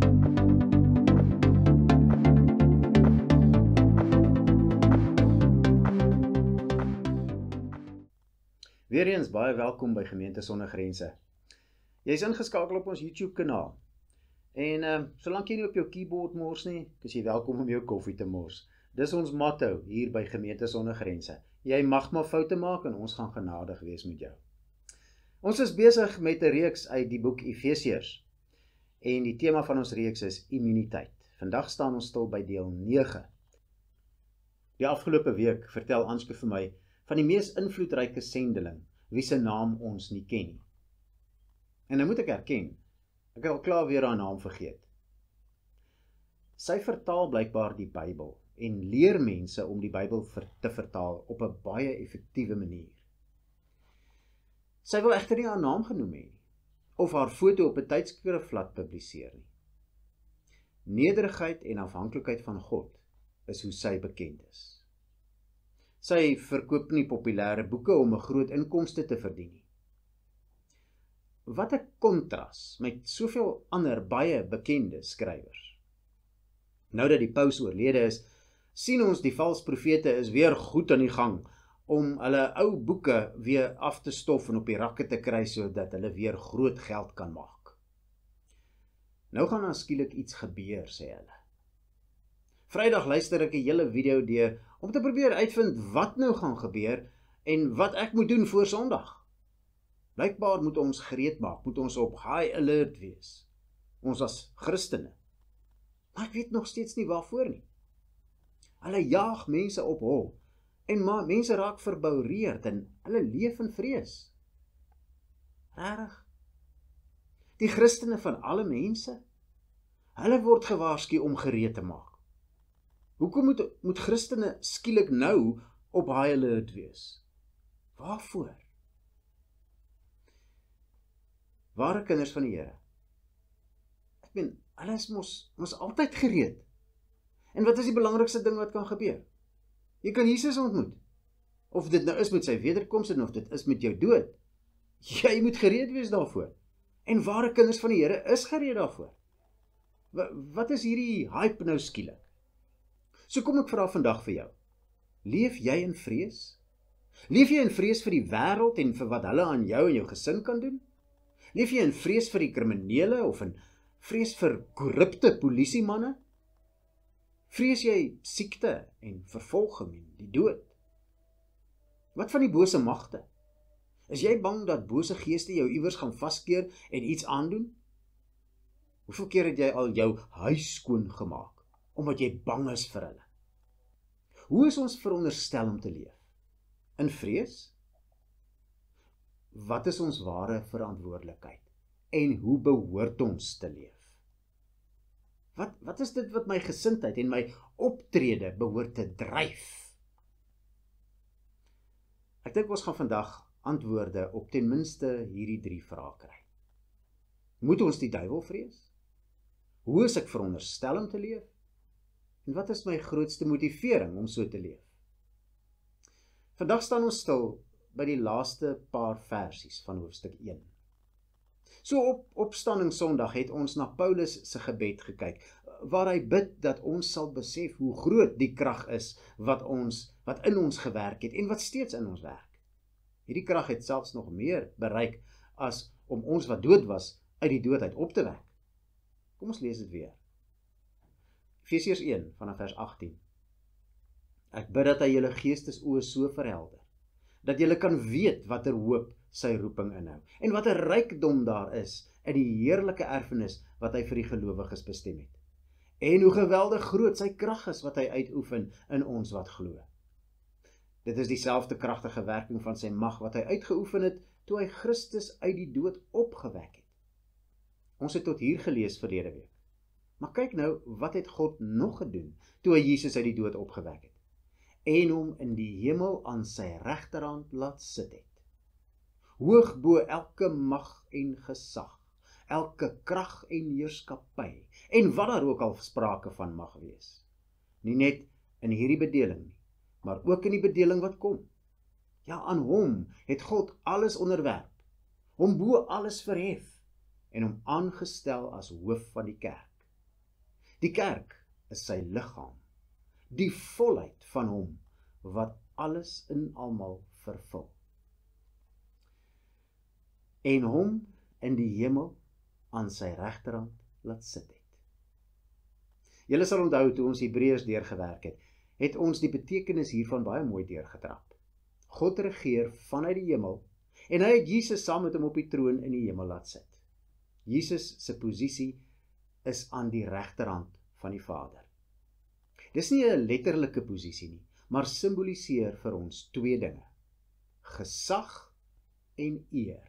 Weereens baie welkom by Gemeente Sonder Grense. Jy is ingeskakel op ons YouTube kanaal. En solank jy nie op jou keyboard mors nie, is jy welkom om jou koffie te mors. Dis ons motto hier by Gemeente Sonder Grense. Jy mag maar foute maak en ons gaan genadig wees met jou. Ons is besig met 'n reeks uit die boek Efesiërs. En die tema van ons reeks is immuniteit. Vandag staan ons stil by deel 9. Die afgelope week vertel Anske vir my van die mees invloedryke sendeling, wie se naam ons nie ken nie. En nou moet ek erken, ek het al klaar weer haar naam vergeet. Sy vertaal blykbaar die Bybel en leer mense om die Bybel te vertaal op 'n baie effektiewe manier. Sy wil egter nie haar naam genoem hê nie, of haar foto op 'n tydskrifblad publiseer nie. Nederigheid en afhanklikheid van God is hoe sy bekend is. Sy verkoop nie populêre boeke om 'n groot inkomste te verdien nie. Wat 'n kontras met soveel ander baie bekende skrywers. Nou dat die paus oorlede is, sien ons die valse profete is weer goed aan die gang om hulle ou boeke weer af te stof en op die rakke te kry sodat hulle weer groot geld kan maak. Nou gaan daar skielik iets gebeur, sê hulle. Vrydag luister ek 'n hele video deur om te probeer uitvind wat nou gaan gebeur en wat ek moet doen voor Sondag. Blykbaar moet ons gereed maak, moet ons op high alert wees. Ons as Christene. Maar ek weet nog steeds nie waarvoor nie. Hulle jaag mense op hol en mense raak verboureerd en hulle leef in vrees. Regtig? Die Christene van alle mense, hulle word gewaarsku om gereed te maak. Hoekom moet Christene skielik nou op high alert wees? Waarvoor? Ware kinders van die Here. Ek meen, hulle is mos altyd gereed. En wat is die belangrikste ding wat kan gebeur? Jy kan Jesus ontmoet. Of dit nou is met sy wederkoms en of dit is met jou dood. Jy moet gereed wees daarvoor. En ware kinders van die Here is gereed daarvoor. Wat is hierdie hype nou skielik? So kom ek vra vandag vir jou. Leef jy in vrees? Leef jy in vrees vir die wêreld en vir wat hulle aan jou en jou gesin kan doen? Leef jy in vrees vir die kriminele of in vrees vir korrupte polisiemanne? Vrees jy siekte en vervolging en die dood? Wat van die bose magte? Is jy bang dat bose geeste jou iewers gaan vaskeer en iets aandoen? Hoeveel keer het jy al jou huis skoon gemaak, omdat jy bang is vir hulle? Hoe is ons veronderstel om te leef? In vrees? Wat is ons ware verantwoordelikheid? En hoe behoort ons te leef? Wat is dit wat my gesindheid en my optrede behoort te dryf? Ek dink ons gaan vandag antwoorde op ten minste hierdie 3 vrae kry. Moet ons die duiwel vrees? Hoe is ek veronderstel om te leef? En wat is my grootste motivering om so te leef? Vandag staan ons stil by die laaste paar versies van hoofstuk 1. So op Opstandingssondag het ons na Paulus se gebed gekyk, waar hy bid dat ons sal besef hoe groot die krag is wat in ons gewerk het en wat steeds in ons werk. Hierdie krag het selfs nog meer bereik as om ons wat dood was uit die dood uit op te wek. Kom ons lees dit weer. Efesiërs 1 vanaf vers 18. Ek bid dat hy julle geestesoë so verhelder, dat julle kan weet watter hoop sy roeping inhou, en watter rykdom daar is in die heerlike erfenis wat hy vir die gelowiges bestem het. En hoe geweldig groot sy krag is wat hy uitoefen in ons wat glo. Dit is dieselfde kragtige werking van sy mag wat hy uitgeoefen het toe hy Christus uit die dood opgewek het. Ons het tot hier gelees verlede week. Maar kyk nou, wat het God nog gedoen toe hy Jesus uit die dood opgewek het? En hom in die hemel aan sy regterhand laat sit het. Hoog bo elke mag en gesag, elke krag en heerskappy, en wat daar ook al sprake van mag wees. Nie net in hierdie bedeling nie, maar ook in die bedeling wat kom. Ja, aan hom het God alles onderwerp, hom bo alles verhef, en hom aangestel as hoof van die kerk, Die kerk is sy liggaam, die volheid van hom, wat alles in almal vervul. En hom in die hemel aan sy regterhand laat sit het. Julle sal onthou, toe ons Hebreërs deurgewerk het ons die betekenis hiervan baie mooi deurgetrap. God regeer vanuit die hemel, en hy het Jesus saam met hom op die troon in die hemel laat sit. Jesus se posisie is aan die regterhand van die Vader. Dis nie 'n letterlike posisie nie, maar simboliseer vir ons twee dinge: gesag en eer.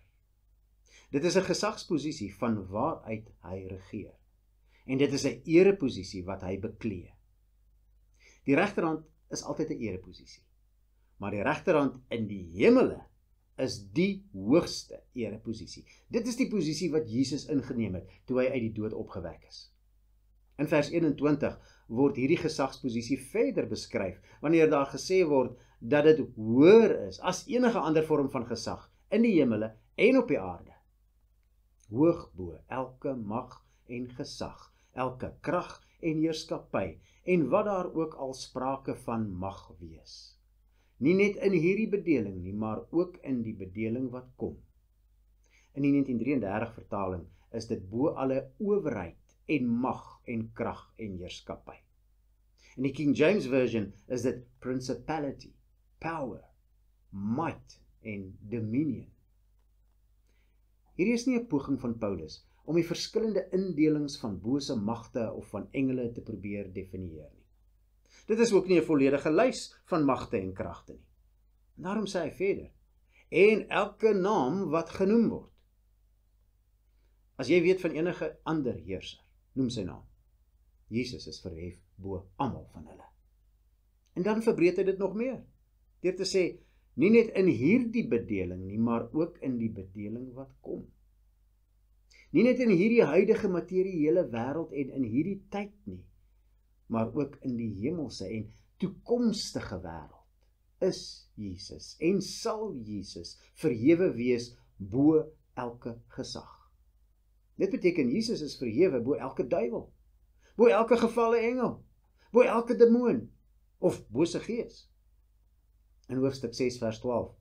Dit is 'n gesagsposisie van waaruit hy regeer, en dit is 'n ereposisie wat hy beklee. Die regterhand is altyd 'n ereposisie, maar die regterhand in die hemele is die hoogste ereposisie. Dit is die posisie wat Jesus ingeneem het toe hy uit die dood opgewek is. In vers 21 word hierdie gesagsposisie verder beskryf, wanneer daar gesê word dat dit hoër is as enige ander vorm van gesag in die hemele en op die aarde. Hoog bo elke mag en gesag, elke krag en heerskappy, en wat daar ook al sprake van mag wees. Nie net in hierdie bedeling nie, maar ook in die bedeling wat kom. In die 1933 vertaling is dit bo alle owerheid en mag en krag en heerskappy. In die King James Version is dit principality, power, might en dominion. Hierdie is nie 'n poging van Paulus om die verskillende indelings van bose magte of van engele te probeer definieer nie. Dit is ook nie 'n volledige lys van magte en kragte nie. Daarom sê hy verder, en elke naam wat genoem word. As jy weet van enige ander heerser, noem sy naam. Jesus is verhef bo almal van hulle. En dan verbreed hy dit nog meer, deur te sê, nie net in hierdie bedeling nie, maar ook in die bedeling wat kom. Nie net in hierdie huidige materiële wêreld en in hierdie tyd nie, maar ook in die hemelse en toekomstige wêreld is Jesus en sal Jesus verhewe wees bo elke gesag. Dit beteken Jesus is verhewe bo elke duiwel, bo elke gevalle engel, bo elke demoon of bose gees. In hoofstuk 6 vers 12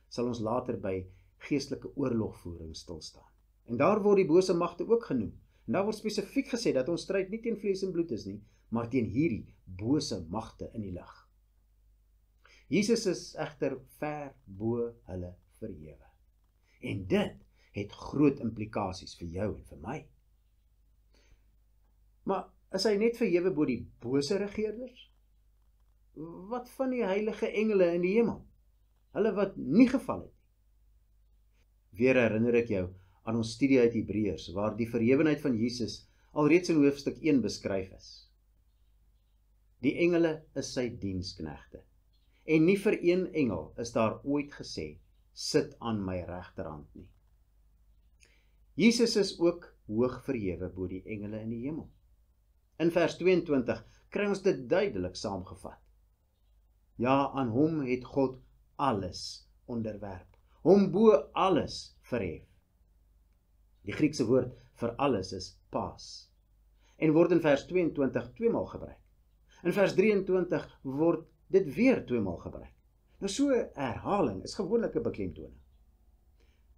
sal ons later by geestelike oorlogvoering stilstaan. En daar word die bose magte ook genoem. En daar word spesifiek gesê dat ons stryd nie teen vlees en bloed is nie, maar teen hierdie bose magte in die lig. Jesus is egter ver bo hulle verhewe. En dit het groot implikasies vir jou en vir my. Maar is hy net verhewe bo die bose regeerders? Wat van die heilige engele in die hemel? Hulle wat nie geval het nie. Weer herinner ek jou aan ons studie uit Hebreërs, waar die verhewenheid van Jesus alreeds in hoofstuk 1 beskryf is. Die engele is sy diensknegte, en nie vir een engel is daar ooit gesê, sit aan my regterhand nie. Jesus is ook hoog verhewe bo die engele in die hemel. In vers 22 kry ons dit duidelik saamgevat. Ja, aan hom het God alles onderwerp, hom bo alles verhef. Die Griekse woord vir alles is pas, en word in vers 22 tweemaal gebruik. In vers 23 word dit weer tweemaal gebruik. Nou so 'n herhaling is gewoonlik 'n beklemtoning.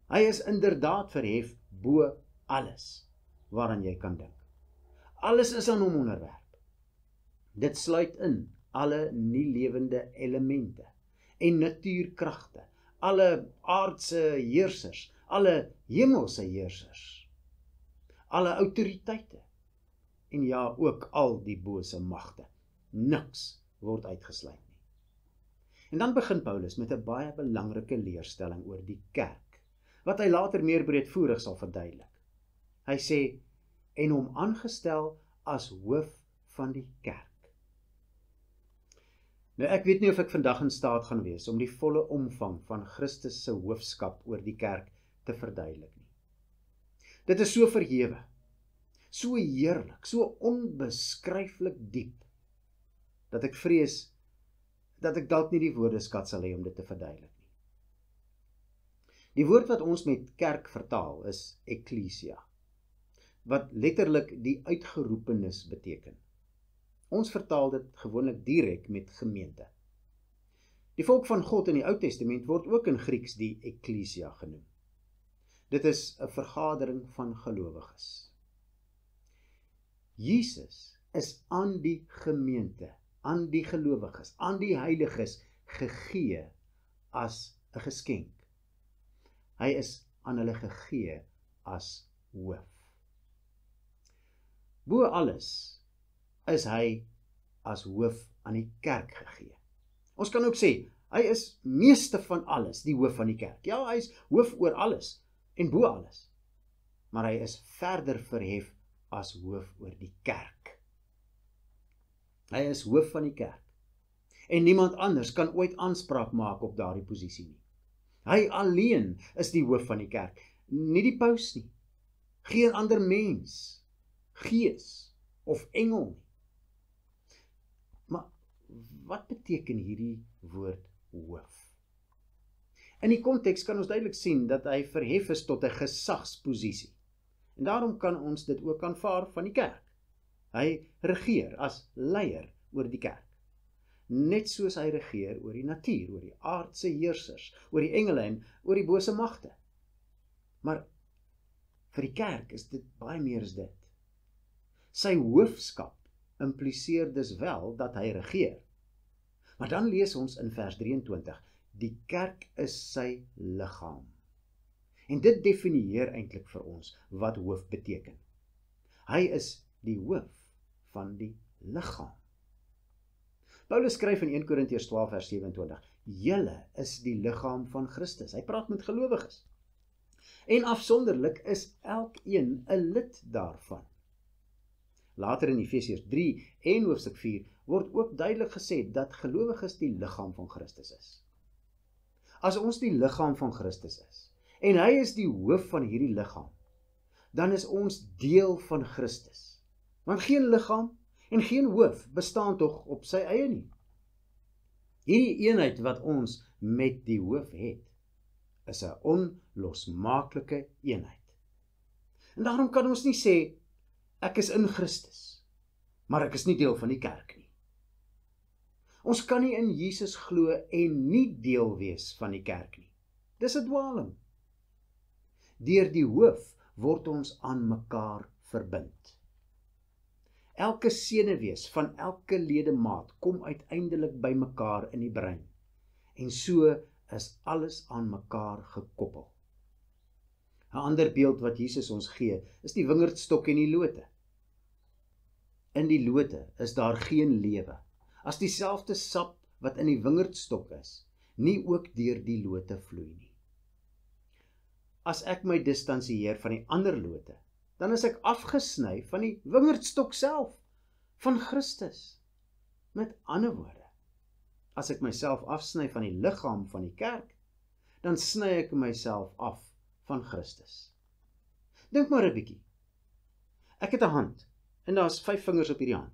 Hy is inderdaad verhef bo alles waaraan jy kan dink. Alles is aan hom onderwerp. Dit sluit in alle nie lewende elemente en natuurkragte, alle aardse heersers, alle hemelse heersers, alle autoriteite en ja, ook al die bose magte. Niks word uitgesluit nie. En dan begin Paulus met 'n baie belangrike leerstelling oor die kerk, wat hy later meer breedvoerig sal verduidelik. Hy sê, en hom aangestel as hoof van die kerk. Nou ek weet nie of ek vandag in staat gaan wees om die volle omvang van Christus se hoofskap oor die kerk te verduidelik nie. Dit is so verhewe, so heerlik, so onbeskryflik diep, dat ek vrees dat ek dalk nie die woordeskat sal hê om dit te verduidelik nie. Die woord wat ons met kerk vertaal is ekklesia, wat letterlik die uitgeroepenis beteken, Ons vertaal dit gewoonlik direk met gemeente. Die volk van God in die Ou Testament word ook in Grieks die Ekklesia genoem. Dit is 'n vergadering van gelowiges. Jesus is aan die gemeente, aan die gelowiges, aan die heiliges gegee as 'n geskenk. Hy is aan hulle gegee as hoof. Bo alles is hy as hoof aan die kerk gegee. Ons kan ook sê, hy is meeste van alles, die hoof van die kerk. Ja, hy is hoof oor alles en bo alles. Maar hy is verder verhef as hoof oor die kerk. Hy is hoof van die kerk. En niemand anders kan ooit aanspraak maak op daardie posisie nie. Hy alleen is die hoof van die kerk, nie die paus nie. Geen ander mens, gees of engel nie. Maar wat beteken hierdie woord hoof? In die konteks kan ons duidelik sien dat hy verhef is tot 'n gesagsposisie. En daarom kan ons dit ook aanvaar van die kerk. Hy regeer as leier oor die kerk. Net soos hy regeer oor die natuur, oor die aardse heersers, oor die engele en oor die bose magte. Maar vir die kerk is dit baie meer as dit. Sy hoofskap impliseer dus wel dat hy regeer. Maar dan lees ons in vers 23, die kerk is sy liggaam. En dit definieer eintlik vir ons wat hoof beteken. Hy is die hoof van die liggaam. Paulus skryf in 1 Korintiërs 12 vers 27, julle is die liggaam van Christus. Hy praat met gelowiges. En afsonderlik is elkeen 'n lid daarvan. Later in Efesiërs 3 en hoofstuk 4 word ook duidelik gesê dat gelowiges die liggaam van Christus is. As ons die liggaam van Christus is, en hy is die hoof van hierdie liggaam, dan is ons deel van Christus. Want geen liggaam en geen hoof bestaan tog op sy eie nie. Hierdie eenheid wat ons met die hoof het, is 'n onlosmaaklike eenheid. En daarom kan ons nie sê, ek is in Christus, maar ek is nie deel van die kerk nie. Ons kan nie in Jesus glo en nie deel wees van die kerk nie. Dis 'n dwaaling. Deur die hoof word ons aan mekaar verbind. Elke senuwees van elke ledemaat kom uiteindelik by mekaar in die brein. En so is alles aan mekaar gekoppel. 'n ander beeld wat Jesus ons gee, is die wingerdstok en die lote. In die lote is daar geen lewe, as dieselfde sap wat in die wingerdstok is, nie ook deur die lote vloei nie. As ek my distansieer van die ander lote, dan is ek afgesny van die wingerdstok self, van Christus. Met ander woorde, as ek myself afsny van die liggaam van die kerk, dan sny ek myself af van Christus. Dink maar 'n bietjie. Ek het 'n hand, en daar's 5 vingers op hierdie hand.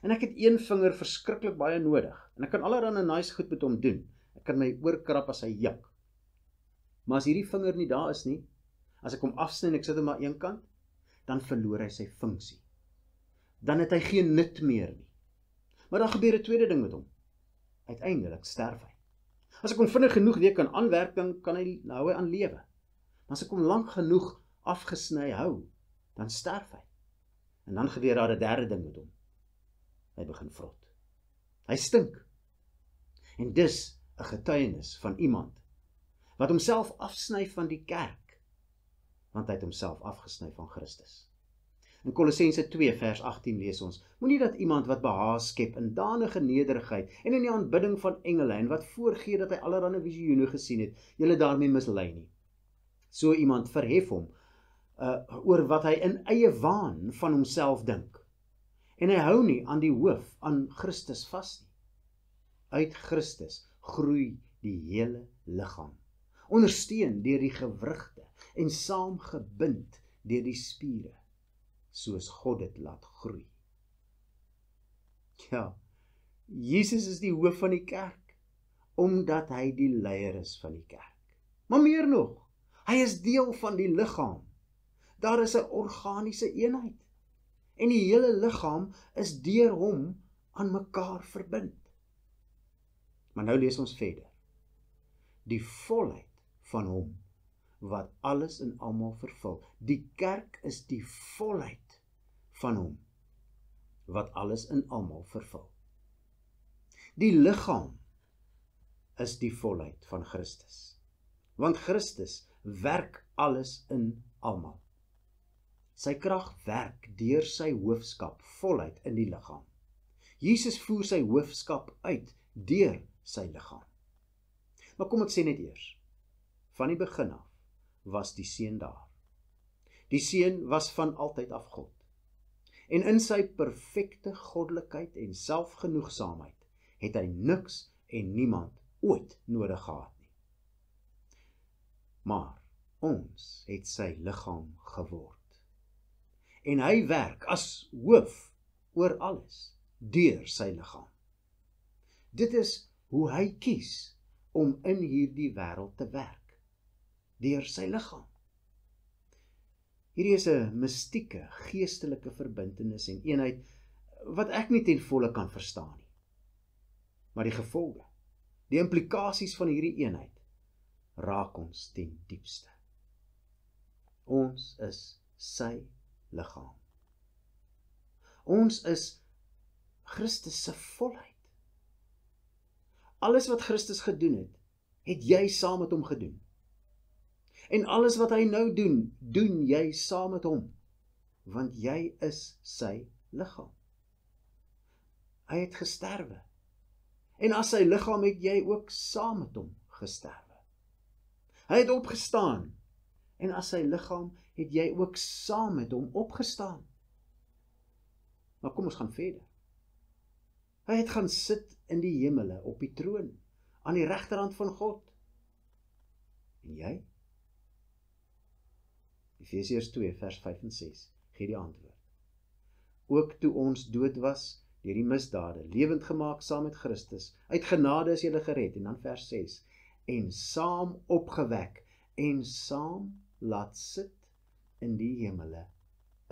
En ek het 1 vinger verskriklik baie nodig, en ek kan allerlei nice goed met hom doen. Ek kan my oorkrap as hy jak. Maar as hierdie vinger nie daar is nie, as ek hom afsny en ek sit hom aan een kant, dan verloor hy sy funksie. Dan het hy geen nut meer nie. Maar dan gebeur 'n tweede ding met hom. Uiteindelik sterf hy. As ek hom vinnig genoeg weer kan aanwerk, dan kan hy aan lewe. Maar as ek hom lank genoeg afgesny hou, dan sterf hy. En dan gebeur daar 'n derde ding met hom. Hy begin vrot. Hy stink. En dis 'n getuienis van iemand wat homself afsny van die kerk, want hy het homself afgesny van Christus. In Kolossense 2 vers 18 lees ons, moenie dat iemand wat behaag skep in danige nederigheid en in die aanbidding van engele en wat voorgee dat hy allerlei visioene gesien het, julle daarmee mislei nie. So iemand verhef hom oor wat hy in eie waan van homself dink. En hy hou nie aan die hoof, aan Christus vas nie. Uit Christus groei die hele liggaam, ondersteun deur die gewrigte en saamgebind deur die spiere, soos God dit laat groei. Ja, Jesus is die hoof van die kerk, omdat hy die leier is van die kerk. Maar meer nog, hy is deel van die liggaam. Daar is 'n organiese eenheid. En die hele liggaam is deur hom aan mekaar verbind. Maar nou lees ons verder. Die volheid van hom, wat alles in almal vervul. Die kerk is die volheid van hom, wat alles in almal vervul. Die liggaam is die volheid van Christus. Want Christus werk alles in almal. Sy krag werk deur sy hoofskap voluit in die liggaam. Jesus voer sy hoofskap uit deur sy liggaam. Maar kom ek sê net eers, van die begin af was die Seun daar. Die Seun was van altyd af God. En in sy perfekte goddelikheid en selfgenoegsaamheid het hy niks en niemand ooit nodig gehad nie. Maar ons het sy liggaam geword. En hy werk as hoof oor alles, deur sy liggaam. Dit is hoe hy kies om in hierdie wêreld te werk, deur sy liggaam. Hierdie is 'n mystieke, geestelike verbintenis en eenheid wat ek nie ten volle kan verstaan nie. Maar die gevolge, die implikasies van hierdie eenheid, raak ons ten diepste. Ons is sy liggaam. Ons is Christus se volheid. Alles wat Christus gedoen het, het jy saam met hom gedoen. En alles wat hy nou doen, doen jy saam met hom, want jy is sy liggaam. Hy het gesterwe. En as sy liggaam het jy ook saam met hom gesterwe. Hy het opgestaan. En as sy liggaam het jy ook saam met hom opgestaan. Maar kom ons gaan verder. Hy het gaan sit in die hemele op die troon, aan die regterhand van God. En jy? Efesiërs 2 vers 5 en 6 gee die antwoord. Ook toe ons dood was deur die misdade, lewend gemaak saam met Christus, uit genade is julle gered, en dan vers 6, en saam opgewek, en saam laat sit in die hemele,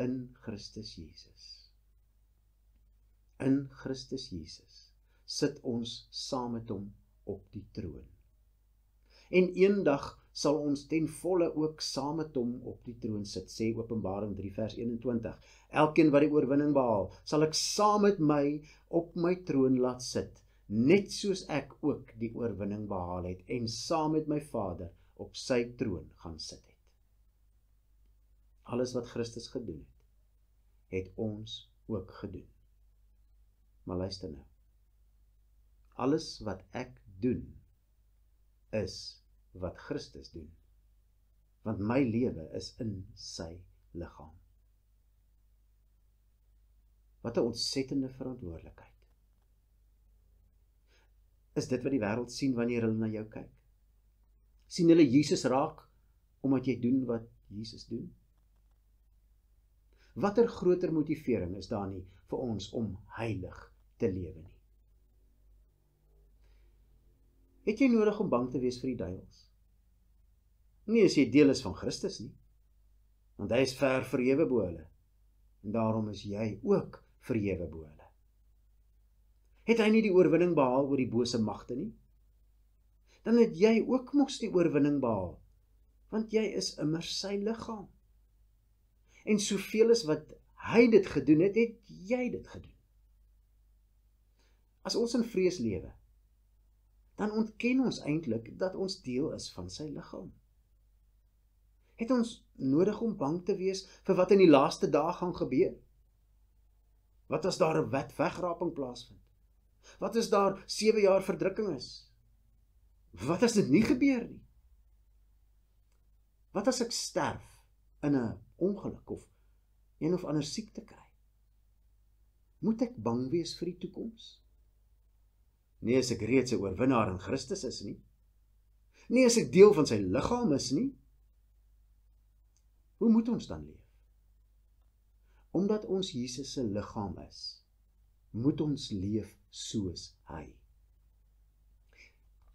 in Christus Jesus. In Christus Jesus sit ons saam met hom op die troon. En eendag sal ons ten volle ook saam met hom op die troon sit, sê Openbaring 3 vers 21. Elkeen wat die oorwinning behaal, sal ek saam met my op my troon laat sit, net soos ek ook die oorwinning behaal het, en saam met my Vader op sy troon gaan sit het. Alles wat Christus gedoen het, het ons ook gedoen. Maar luister nou. Alles wat ek doen, is wat Christus doen. Want my lewe is in sy liggaam. Wat 'n ontsettende verantwoordelikheid. Is dit wat die wêreld sien wanneer hulle na jou kyk? Sien hulle Jesus raak, omdat jy doen wat Jesus doen? Watter groter motivering is daar nie vir ons om heilig te lewe nie? Het jy nodig om bang te wees vir die duiwels? Nie as jy deel is van Christus nie, want hy is ver verhewe bo hulle, en daarom is jy ook verhewe bo hulle. Het hy nie die oorwinning behaal oor die bose magte nie? Dan het jy ook mos die oorwinning behaal, want jy is immers sy liggaam. En soveel as wat hy dit gedoen het, het jy dit gedoen. As ons in vrees lewe, dan ontken ons eintlik dat ons deel is van sy liggaam. Het ons nodig om bang te wees vir wat in die laaste dae gaan gebeur? Wat as daar 'n wetwegraping plaasvind? Wat as daar 7 jaar verdrukking is? Wat as dit nie gebeur nie? Wat as ek sterf in 'n ongeluk of een of ander siekte kry? Moet ek bang wees vir die toekoms? Nee, as ek reeds 'n oorwinnaar in Christus is nie. Nee, as ek deel van sy liggaam is nie. Hoe moet ons dan leef? Omdat ons Jesus se liggaam is, moet ons leef soos hy.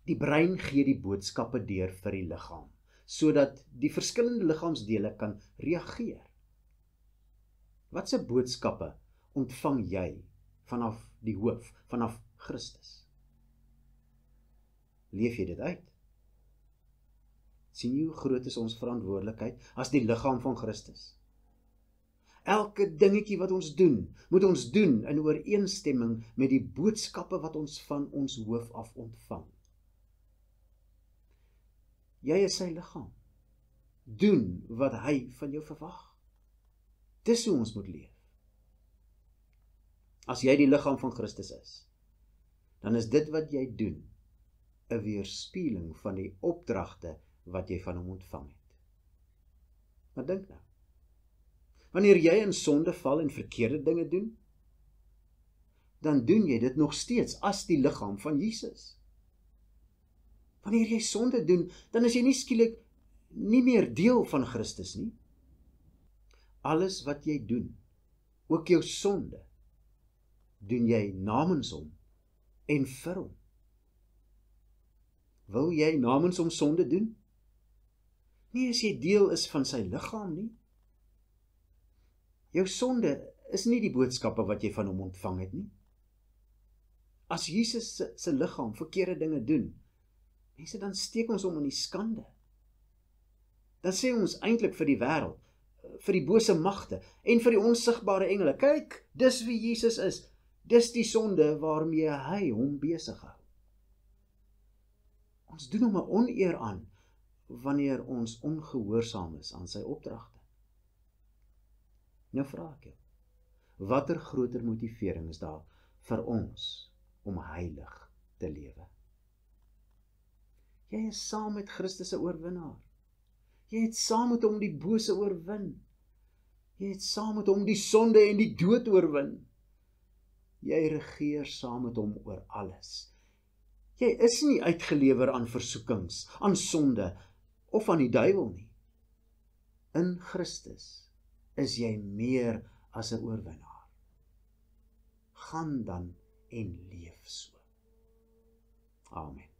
Die brein gee die boodskappe deur vir die liggaam, sodat die verskillende liggaamsdele kan reageer. Watse boodskappe ontvang jy vanaf die hoof, vanaf Christus. Leef jy dit uit? Sien jy hoe groot is ons verantwoordelikheid as die liggaam van Christus? Elke dingetjie wat ons doen, moet ons doen in ooreenstemming met die boodskappe wat ons van ons hoof af ontvang. Jy is sy liggaam. Doen wat hy van jou verwag. Dis hoe ons moet leef. As jy die liggaam van Christus is, dan is dit wat jy doen 'n weerspieëling van die opdragte wat jy van hom ontvang het. Maar dink nou, wanneer jy in sonde val en verkeerde dinge doen, dan doen jy dit nog steeds as die liggaam van Jesus. Wanneer jy sonde doen, dan is jy nie skielik nie meer deel van Christus nie. Alles wat jy doen, ook jou sonde, doen jy namens hom en vir hom. Wil jy namens hom sonde doen? Nie as jy deel is van sy liggaam nie. Jou sonde is nie die boodskappe wat jy van hom ontvang het nie. As Jesus se liggaam verkeerde dinge doen, mense, dan steek ons hom in die skande. Dan sê ons eintlik vir die wêreld, vir die bose magte en vir die onsigbare engele, kyk, dis wie Jesus is. Dis die sonde waarmee hy hom besig hou. Ons doen hom 'n oneer aan wanneer ons ongehoorsaam is aan sy opdragte. Nou vra ek jou, watter groter motivering is daar vir ons om heilig te lewe? Jy is saam met Christus se oorwinnaar. Jy het saam met hom die bose oorwin. Jy het saam met hom die sonde en die dood oorwin. Jy regeer saam met hom oor alles. Jy is nie uitgelewer aan versoekings, aan sonde of aan die duiwel nie. In Christus is jy meer as 'n oorwinnaar. Gaan dan en leef so. Amen.